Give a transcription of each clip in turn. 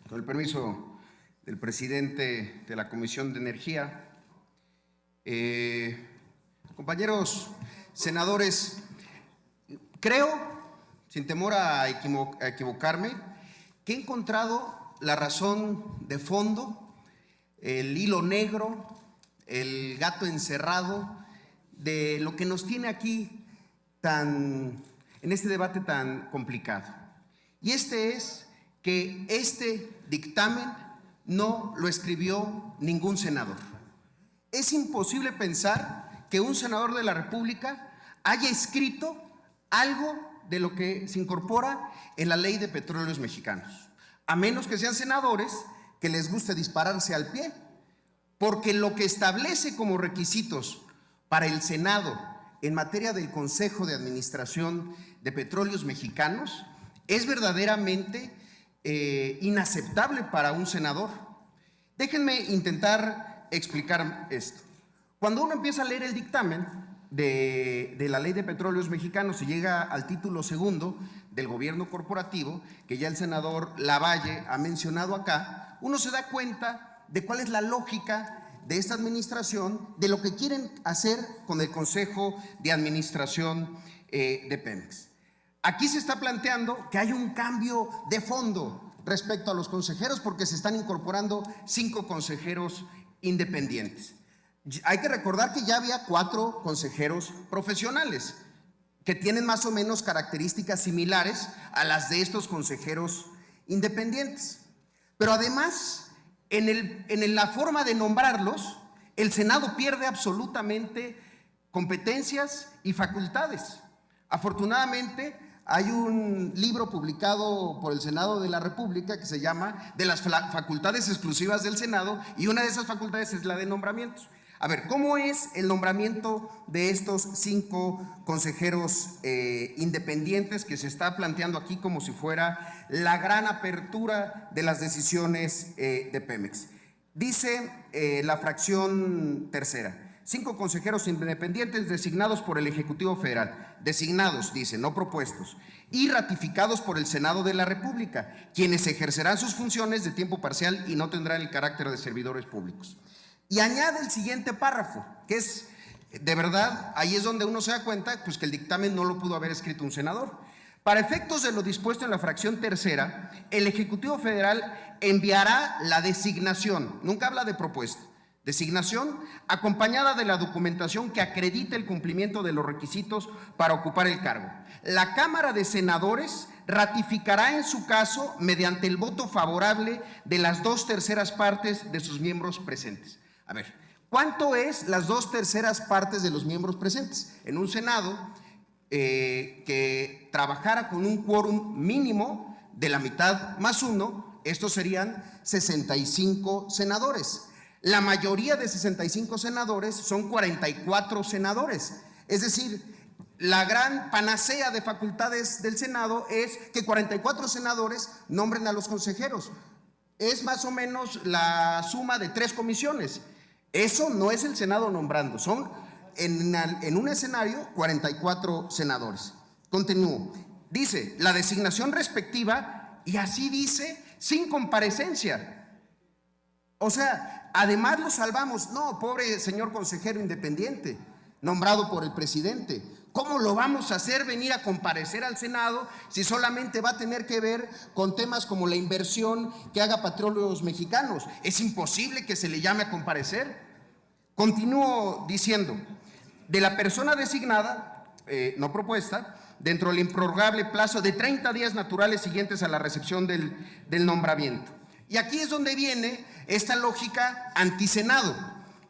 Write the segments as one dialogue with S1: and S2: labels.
S1: Con el permiso del presidente de la Comisión de Energía, compañeros senadores, creo, sin temor a equivocarme, que he encontrado la razón de fondo, el hilo negro, el gato encerrado de lo que nos tiene aquí en este debate tan complicado. Y este es que este dictamen no lo escribió ningún senador. Es imposible pensar que un senador de la República haya escrito algo de lo que se incorpora en la Ley de Petróleos Mexicanos, a menos que sean senadores que les guste dispararse al pie, porque lo que establece como requisitos para el Senado en materia del Consejo de Administración de Petróleos Mexicanos es verdaderamente inaceptable para un senador. Déjenme intentar explicar esto. Cuando uno empieza a leer el dictamen de la Ley de Petróleos Mexicanos y llega al título segundo del gobierno corporativo, que ya el senador Lavalle ha mencionado acá, uno se da cuenta de cuál es la lógica de esta administración, de lo que quieren hacer con el Consejo de Administración de Pemex. Aquí se está planteando que hay un cambio de fondo respecto a los consejeros porque se están incorporando 5 consejeros independientes. Hay que recordar que ya había 4 consejeros profesionales que tienen más o menos características similares a las de estos consejeros independientes. Pero además, en la forma de nombrarlos, el Senado pierde absolutamente competencias y facultades. Afortunadamente, hay un libro publicado por el Senado de la República que se llama De las facultades exclusivas del Senado, y una de esas facultades es la de nombramientos. A ver, ¿cómo es el nombramiento de estos 5 consejeros independientes que se está planteando aquí como si fuera la gran apertura de las decisiones de Pemex? Dice la fracción tercera: 5 consejeros independientes designados por el Ejecutivo Federal, designados, dice, no propuestos, y ratificados por el Senado de la República, quienes ejercerán sus funciones de tiempo parcial y no tendrán el carácter de servidores públicos. Y añade el siguiente párrafo, que es, de verdad, ahí es donde uno se da cuenta, pues que el dictamen no lo pudo haber escrito un senador. Para efectos de lo dispuesto en la fracción tercera, el Ejecutivo Federal enviará la designación, nunca habla de propuesta, designación acompañada de la documentación que acredite el cumplimiento de los requisitos para ocupar el cargo. La Cámara de Senadores ratificará en su caso mediante el voto favorable de las 2/3 partes de sus miembros presentes. A ver, ¿cuánto es las 2/3 partes de los miembros presentes? En un Senado que trabajara con un quórum mínimo de la mitad más 1, estos serían 65 senadores. La mayoría de 65 senadores son 44 senadores. Es decir, la gran panacea de facultades del Senado es que 44 senadores nombren a los consejeros. Es más o menos la suma de 3 comisiones. Eso no es el Senado nombrando, son en un escenario 44 senadores. Continúo. Dice, la designación respectiva, y así dice, sin comparecencia. O sea, además lo salvamos. No, pobre señor consejero independiente, nombrado por el presidente. ¿Cómo lo vamos a hacer venir a comparecer al Senado si solamente va a tener que ver con temas como la inversión que haga Petróleos Mexicanos? Es imposible que se le llame a comparecer. Continúo diciendo, de la persona designada, no propuesta, dentro del improrrogable plazo de 30 días naturales siguientes a la recepción del nombramiento. Y aquí es donde viene esta lógica antisenado.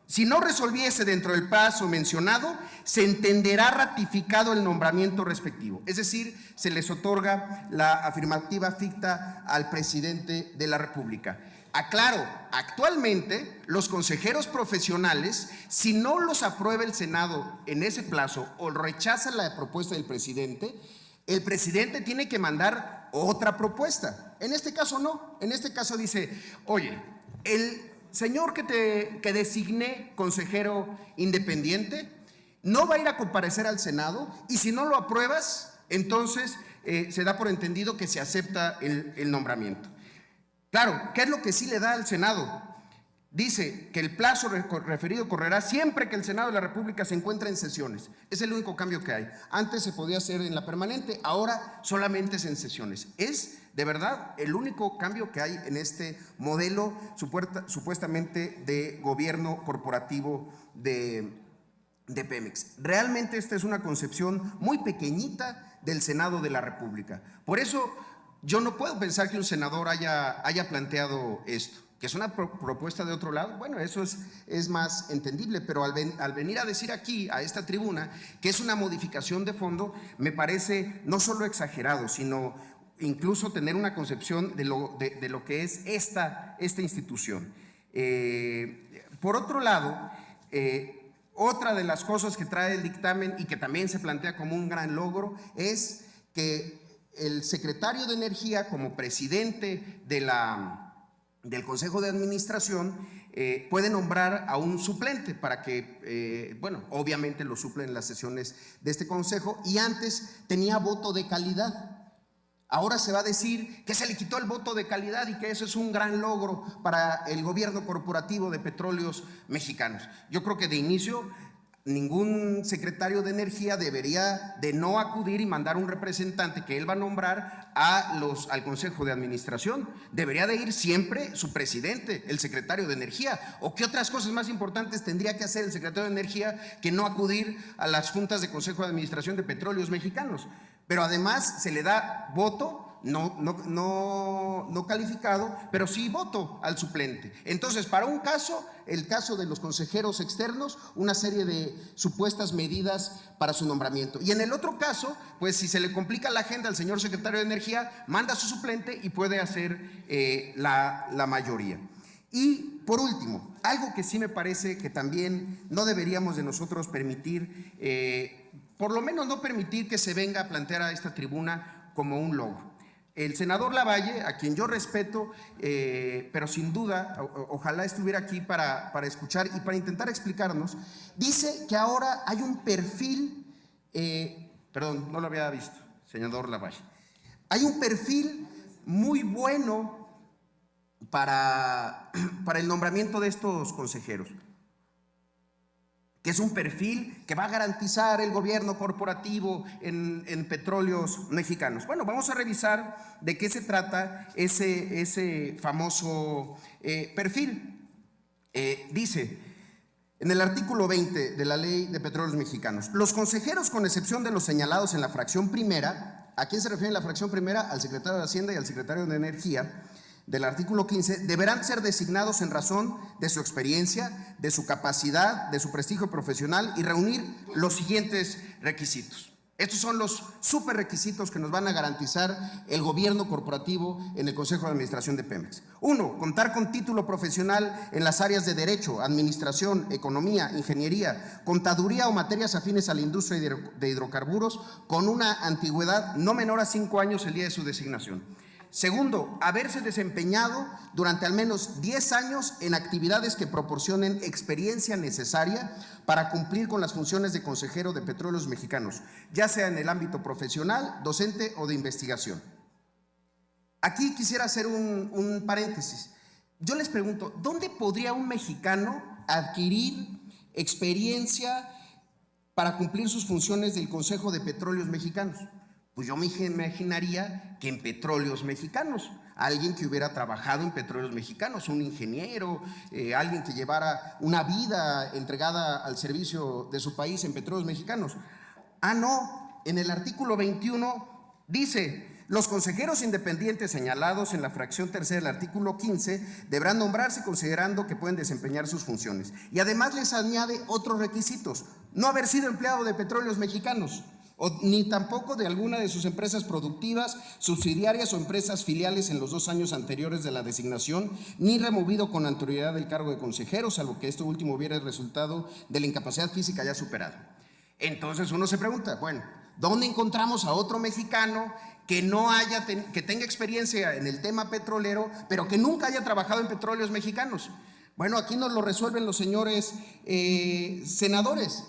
S1: Si no resolviese dentro del plazo mencionado, se entenderá ratificado el nombramiento respectivo. Es decir, se les otorga la afirmativa ficta al presidente de la República. Aclaro, actualmente los consejeros profesionales, si no los aprueba el Senado en ese plazo o rechaza la propuesta del presidente, el presidente tiene que mandar otra propuesta. En este caso no, en este caso dice, oye, el señor que designé consejero independiente no va a ir a comparecer al Senado y si no lo apruebas, entonces se da por entendido que se acepta el nombramiento. Claro, ¿qué es lo que sí le da al Senado? Dice que el plazo referido correrá siempre que el Senado de la República se encuentre en sesiones. Es el único cambio que hay. Antes se podía hacer en la permanente, ahora solamente es en sesiones. Es de verdad el único cambio que hay en este modelo supuestamente de gobierno corporativo de Pemex. Realmente esta es una concepción muy pequeñita del Senado de la República. Por eso yo no puedo pensar que un senador haya planteado esto. Que es una propuesta de otro lado, bueno, eso es más entendible, pero al venir a decir aquí, a esta tribuna, que es una modificación de fondo, me parece no solo exagerado, sino incluso tener una concepción de lo que es esta institución. Por otro lado, otra de las cosas que trae el dictamen y que también se plantea como un gran logro es que el secretario de Energía, como presidente del Consejo de Administración, puede nombrar a un suplente para que, bueno, obviamente lo suplen en las sesiones de este Consejo, y antes tenía voto de calidad. Ahora se va a decir que se le quitó el voto de calidad y que eso es un gran logro para el gobierno corporativo de Petróleos Mexicanos. Yo creo que de inicio ningún secretario de Energía debería de no acudir y mandar un representante que él va a nombrar al Consejo de Administración. Debería de ir siempre su presidente, el secretario de Energía. ¿O qué otras cosas más importantes tendría que hacer el secretario de Energía que no acudir a las juntas de Consejo de Administración de Petróleos Mexicanos? Pero además se le da voto, no calificado, pero sí voto al suplente. Entonces, para un caso, el caso de los consejeros externos, una serie de supuestas medidas para su nombramiento. Y en el otro caso, pues si se le complica la agenda al señor secretario de Energía, manda a su suplente y puede hacer la mayoría. Y por último, algo que sí me parece que también no deberíamos de nosotros permitir, por lo menos no permitir que se venga a plantear a esta tribuna como un logro. El senador Lavalle, a quien yo respeto, pero sin duda, ojalá estuviera aquí para escuchar y para intentar explicarnos, dice que ahora hay un perfil, perdón, no lo había visto, senador Lavalle, hay un perfil muy bueno para el nombramiento de estos consejeros, que es un perfil que va a garantizar el gobierno corporativo en Petróleos Mexicanos. Bueno, vamos a revisar de qué se trata ese famoso perfil. Dice, en el artículo 20 de la Ley de Petróleos Mexicanos, los consejeros, con excepción de los señalados en la fracción primera, ¿a quién se refiere la fracción primera? Al secretario de Hacienda y al secretario de Energía, del artículo 15, deberán ser designados en razón de su experiencia, de su capacidad, de su prestigio profesional y reunir los siguientes requisitos. Estos son los super requisitos que nos van a garantizar el gobierno corporativo en el Consejo de Administración de Pemex. 1. Contar con título profesional en las áreas de Derecho, Administración, Economía, Ingeniería, Contaduría o materias afines a la industria de hidrocarburos, con una antigüedad no menor a 5 años el día de su designación. Segundo, haberse desempeñado durante al menos 10 años en actividades que proporcionen experiencia necesaria para cumplir con las funciones de consejero de Petróleos Mexicanos, ya sea en el ámbito profesional, docente o de investigación. Aquí quisiera hacer un paréntesis. Yo les pregunto, ¿dónde podría un mexicano adquirir experiencia para cumplir sus funciones del Consejo de Petróleos Mexicanos? Pues yo me imaginaría que en Petróleos Mexicanos, alguien que hubiera trabajado en Petróleos Mexicanos, un ingeniero, alguien que llevara una vida entregada al servicio de su país en Petróleos Mexicanos. Ah, no, en el artículo 21 dice, los consejeros independientes señalados en la fracción tercera del artículo 15 deberán nombrarse considerando que pueden desempeñar sus funciones. Y además les añade otros requisitos, no haber sido empleado de Petróleos Mexicanos, ni tampoco de alguna de sus empresas productivas, subsidiarias o empresas filiales en los 2 años anteriores de la designación, ni removido con anterioridad del cargo de consejero, salvo que esto último hubiera resultado de la incapacidad física ya superada. Entonces uno se pregunta, bueno, ¿dónde encontramos a otro mexicano que tenga experiencia en el tema petrolero, pero que nunca haya trabajado en Petróleos Mexicanos? Bueno, aquí nos lo resuelven los señores senadores.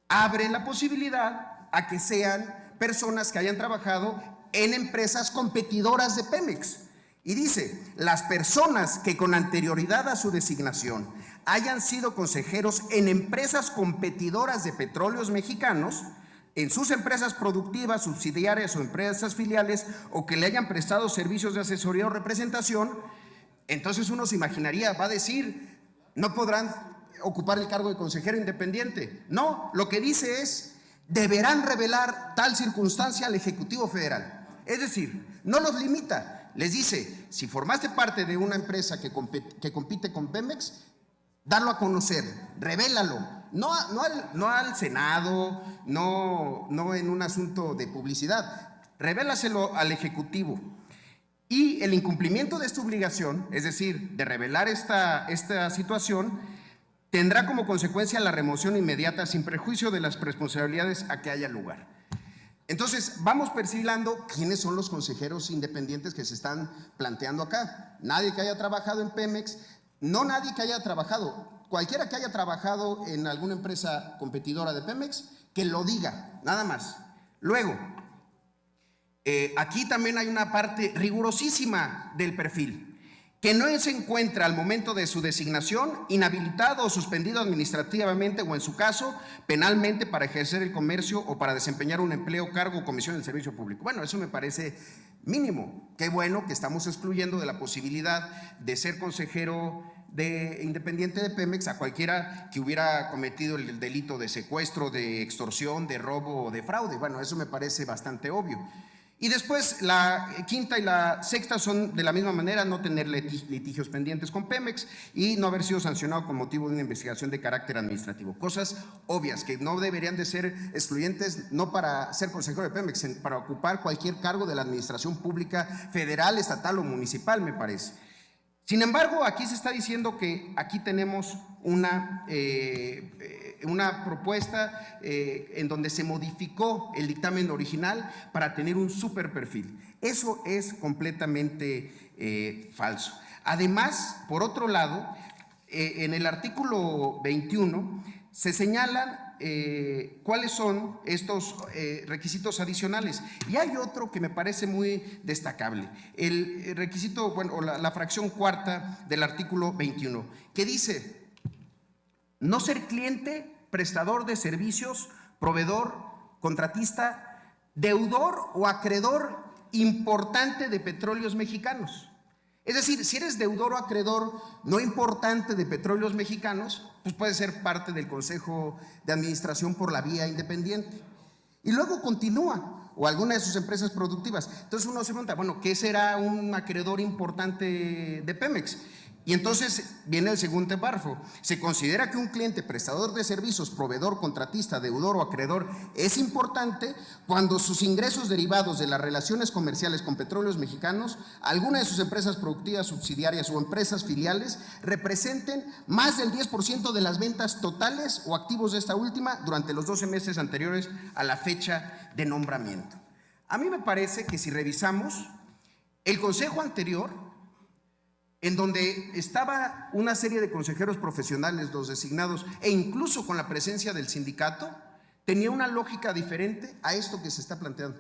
S1: abre la posibilidad a que sean personas que hayan trabajado en empresas competidoras de Pemex. Y dice, las personas que con anterioridad a su designación hayan sido consejeros en empresas competidoras de Petróleos Mexicanos, en sus empresas productivas, subsidiarias o empresas filiales, o que le hayan prestado servicios de asesoría o representación, entonces uno se imaginaría, va a decir, no podrán ocupar el cargo de consejero independiente. No, lo que dice es, deberán revelar tal circunstancia al Ejecutivo Federal. Es decir, no los limita, les dice, si formaste parte de una empresa que compite con Pemex, darlo a conocer, revélalo. No al Senado, no en un asunto de publicidad, revélaselo al Ejecutivo. Y el incumplimiento de esta obligación, es decir, de revelar esta situación, tendrá como consecuencia la remoción inmediata sin perjuicio de las responsabilidades a que haya lugar. Entonces, vamos perfilando quiénes son los consejeros independientes que se están planteando acá. Nadie que haya trabajado en Pemex, no nadie que haya trabajado, cualquiera que haya trabajado en alguna empresa competidora de Pemex, que lo diga, nada más. Luego, aquí también hay una parte rigurosísima del perfil, que no se encuentra al momento de su designación inhabilitado o suspendido administrativamente o en su caso penalmente para ejercer el comercio o para desempeñar un empleo, cargo o comisión del servicio público. Bueno, eso me parece mínimo. Qué bueno que estamos excluyendo de la posibilidad de ser consejero independiente de Pemex a cualquiera que hubiera cometido el delito de secuestro, de extorsión, de robo o de fraude. Bueno, eso me parece bastante obvio. Y después la quinta y la sexta son de la misma manera, no tener litigios pendientes con Pemex y no haber sido sancionado con motivo de una investigación de carácter administrativo. Cosas obvias que no deberían de ser excluyentes, no para ser consejero de Pemex, para ocupar cualquier cargo de la administración pública federal, estatal o municipal, me parece. Sin embargo, aquí se está diciendo que aquí tenemos una propuesta en donde se modificó el dictamen original para tener un super perfil. Eso es completamente falso. Además, por otro lado, en el artículo 21 se señalan cuáles son estos requisitos adicionales. Y hay otro que me parece muy destacable, el requisito, bueno, la fracción cuarta del artículo 21, que dice: no ser cliente, prestador de servicios, proveedor, contratista, deudor o acreedor importante de Petróleos Mexicanos. Es decir, si eres deudor o acreedor no importante de Petróleos Mexicanos, pues puedes ser parte del Consejo de Administración por la vía independiente. Y luego continúa, o alguna de sus empresas productivas. Entonces uno se pregunta, bueno, ¿qué será un acreedor importante de Pemex? Y entonces viene el segundo párrafo. Se considera que un cliente prestador de servicios, proveedor, contratista, deudor o acreedor es importante cuando sus ingresos derivados de las relaciones comerciales con Petróleos Mexicanos, alguna de sus empresas productivas, subsidiarias o empresas filiales representen más del 10% de las ventas totales o activos de esta última durante los 12 meses anteriores a la fecha de nombramiento. A mí me parece que si revisamos el consejo anterior, en donde estaba una serie de consejeros profesionales, los designados, e incluso con la presencia del sindicato, tenía una lógica diferente a esto que se está planteando.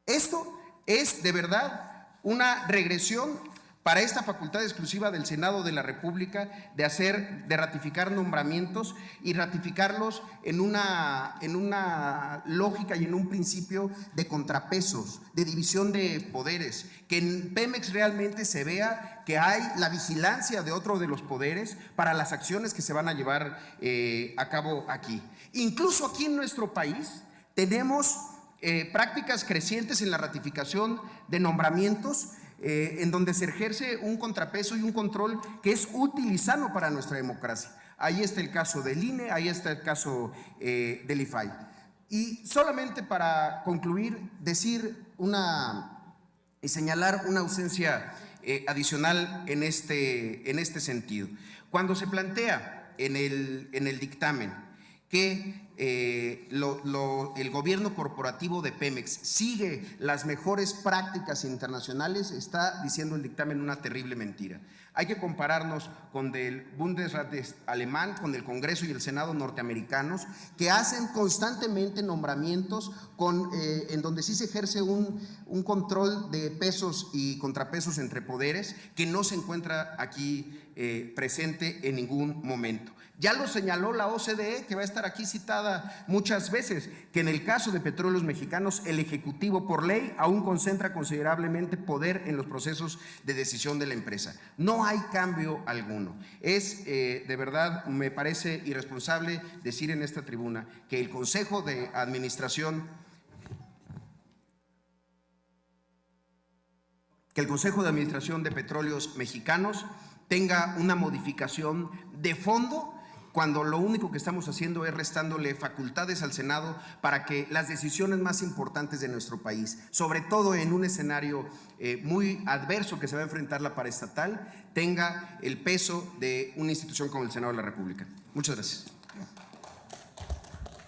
S1: Esto es de verdad una regresión para esta facultad exclusiva del Senado de la República de ratificar nombramientos y ratificarlos en una lógica y en un principio de contrapesos, de división de poderes, que en Pemex realmente se vea que hay la vigilancia de otro de los poderes para las acciones que se van a llevar a cabo aquí. Incluso aquí en nuestro país tenemos prácticas crecientes en la ratificación de nombramientos en donde se ejerce un contrapeso y un control que es útil y sano para nuestra democracia. Ahí está el caso del INE, ahí está el caso del IFAI. Y solamente para concluir, y señalar una ausencia adicional en este sentido. Cuando se plantea en el dictamen que el gobierno corporativo de Pemex sigue las mejores prácticas internacionales, está diciendo el dictamen una terrible mentira. Hay que compararnos con el Bundesrat alemán, con el Congreso y el Senado norteamericanos, que hacen constantemente nombramientos en donde sí se ejerce un control de pesos y contrapesos entre poderes, que no se encuentra aquí presente en ningún momento. Ya lo señaló la OCDE, que va a estar aquí citada muchas veces, que en el caso de Petróleos Mexicanos, el Ejecutivo por ley aún concentra considerablemente poder en los procesos de decisión de la empresa. No hay cambio alguno. Es, de verdad, me parece irresponsable decir en esta tribuna que el Consejo de Administración de Petróleos Mexicanos tenga una modificación de fondo, cuando lo único que estamos haciendo es restándole facultades al Senado para que las decisiones más importantes de nuestro país, sobre todo en un escenario muy adverso que se va a enfrentar la paraestatal, tenga el peso de una institución como el Senado de la República. Muchas gracias.